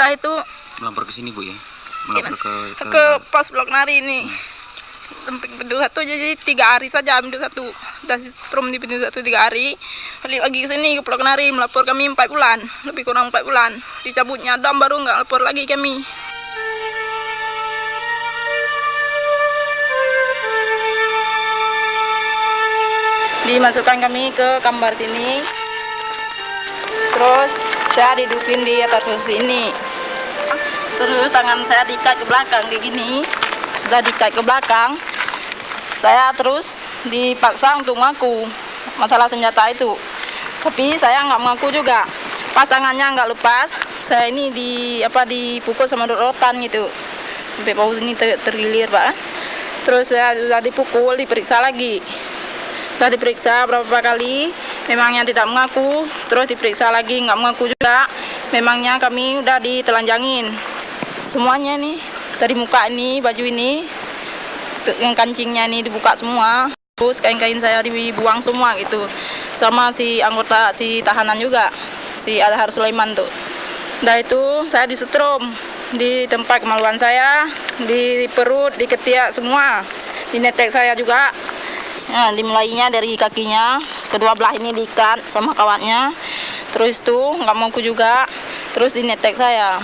Udah itu melapor ke sini Bu ya? Melapor ke pos blok Nari ini. Pintu 1 jadi 3 hari saja pintu 1. Udah setrum di pintu 1 3 hari. Balik lagi ke sini ke blok Nari melapor kami 4 bulan, lebih kurang 4 bulan. Dicabutnya dam baru nggak lapor lagi kami. Dimasukkan kami ke kamar sini. Terus saya didudukin di atas kursi ini. Terus tangan saya diikat ke belakang kayak gini. Sudah diikat ke belakang, saya terus dipaksa untuk mengaku masalah senjata itu. Tapi saya nggak mengaku juga. Pasangannya nggak lepas. Saya ini dipukul sama rotan gitu. Sampai paus ini tergilir Pak. Terus saya sudah dipukul, diperiksa lagi. Sudah diperiksa berapa kali, memangnya tidak mengaku. Terus diperiksa lagi nggak mengaku juga. Memangnya kami udah ditelanjangin. Semuanya nih. Dari muka ini, baju ini, yang kancingnya ini dibuka semua. Terus kain-kain saya dibuang semua gitu. Sama si anggota, si tahanan juga, si Adhar Sulaiman tuh. Nah itu saya disetrum di tempat kemaluan saya, di perut, di ketiak semua. Di netek saya juga. Nah, dimulainya dari kakinya, kedua belah ini diikat sama kawatnya. Terus tuh nggak mau juga. Terus di netek saya.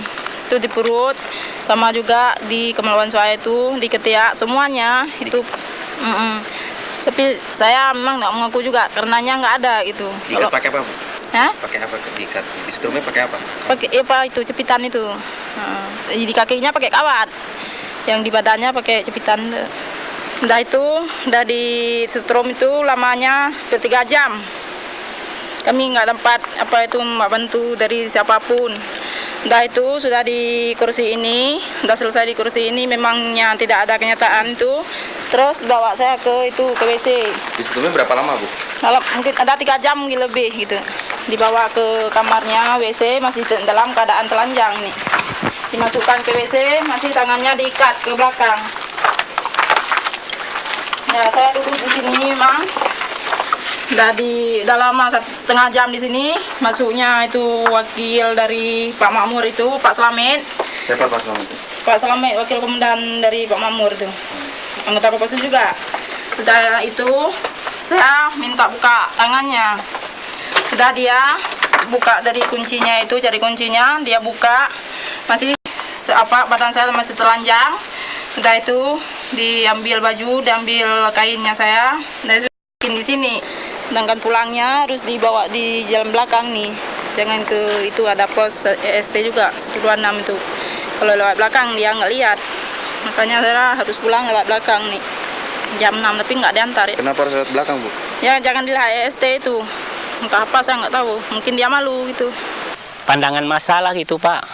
Itu di perut, sama juga di kemaluan saya itu, di ketiak, semuanya itu. Tapi saya memang nggak mengaku juga, karenanya nggak ada gitu. Diikat pakai apa Bu? Hah? Pakai apa diikat? Di setrumnya pakai apa? Pakai apa itu, cepitan itu. Di kakinya pakai kawat, yang di badannya pakai cepitan. Udah itu, udah di setrum itu lamanya 3 jam. Kami nggak dapat bantu dari siapapun. Udah itu sudah di kursi ini, udah selesai di kursi ini, memangnya tidak ada kenyataan itu. Terus bawa saya ke WC. Di setrumnya berapa lama Bu? Mungkin ada 3 jam lebih gitu. Dibawa ke kamarnya WC, masih dalam keadaan telanjang ini. Dimasukkan ke WC, masih tangannya diikat ke belakang. Ya saya duduk di sini memang. Udah lama 1,5 jam di sini. Masuknya itu wakil dari Pak Makmur itu, Pak Slamet. Siapa Pak Slamet? Pak Slamet, wakil komandan dari Pak Makmur itu. Anggota Kopassus juga. Sudah itu saya minta buka tangannya. Sudah dia buka dari kuncinya itu, cari kuncinya, dia buka. Masih badan saya masih telanjang. Sudah itu diambil baju, diambil kainnya saya. Dan itu di sini. Sedangkan pulangnya harus dibawa di jalan belakang nih. Jangan ke itu ada pos EST juga 126 itu. Kalau lewat belakang dia nggak lihat. Makanya saya harus pulang lewat belakang nih. Jam 6 tapi nggak diantar ya. Kenapa harus lewat belakang Bu? Ya jangan dilihat EST itu. Entah apa saya nggak tahu. Mungkin dia malu gitu. Pandangan masalah gitu Pak.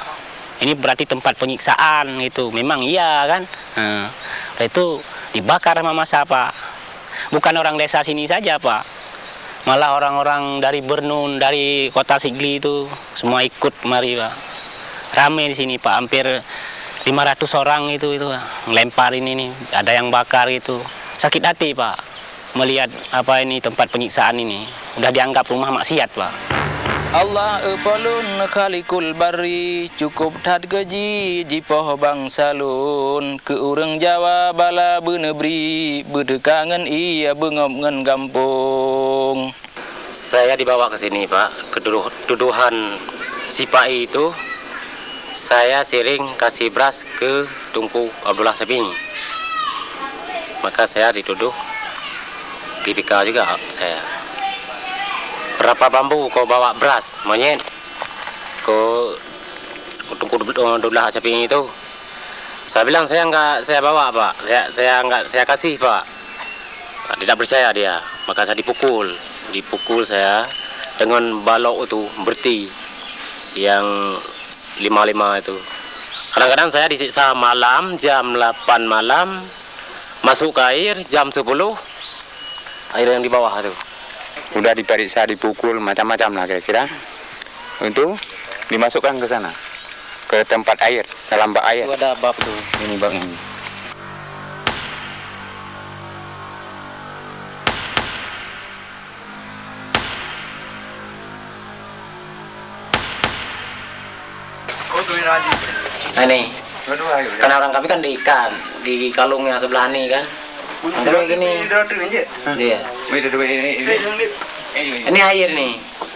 Ini berarti tempat penyiksaan gitu. Memang iya kan. Itu dibakar sama massa Pak. Bukan orang desa sini saja Pak. Malah orang-orang dari Bernun, dari kota Sigli itu semua ikut mari Pak. Rame di sini Pak, hampir 500 orang itu ngelemparin ini, ada yang bakar itu. Sakit hati Pak melihat ini tempat penyiksaan ini. Udah dianggap rumah maksiat Pak. Allah epalun khalikul bari cukup tad gaji jipoh bangsalun ke urang Jawa bala benebri bedekangan iya bengop ngen gampung. Saya dibawa ke sini Pak, keduduhan si Pak itu saya sering kasih beras ke Tunku Abdullah Sabing. Maka saya dituduh GBK juga saya. Berapa bambu kau bawa beras, monyet? Ke Tunku Abdullah Sabing itu. Saya bilang saya bawa Pak. Saya kasih Pak. Tidak percaya dia, maka saya dipukul saya dengan balok itu berti yang 55 itu. Kadang-kadang saya disiksa malam jam 8 malam, masuk ke air jam 10, air yang di bawah itu. Udah diperiksa, dipukul, macam-macam lah kira-kira. Untuk dimasukkan ke sana, ke tempat air, dalam bak air. Itu ada bab tuh. Ini bak ini. Nah ini, karena orang kami kan diikat di kalung yang sebelah ini kan. Ada kayak gini. Iya. Ini air nih,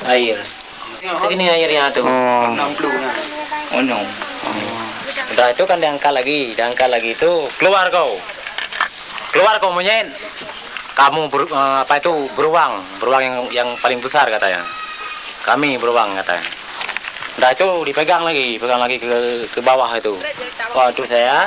air. Ini airnya tuh. Oh no. Udah itu kan diangkat lagi itu keluar kau monyet. Kamu beruang yang paling besar katanya. Kami beruang katanya. Udah itu dipegang lagi ke bawah itu. Waduh saya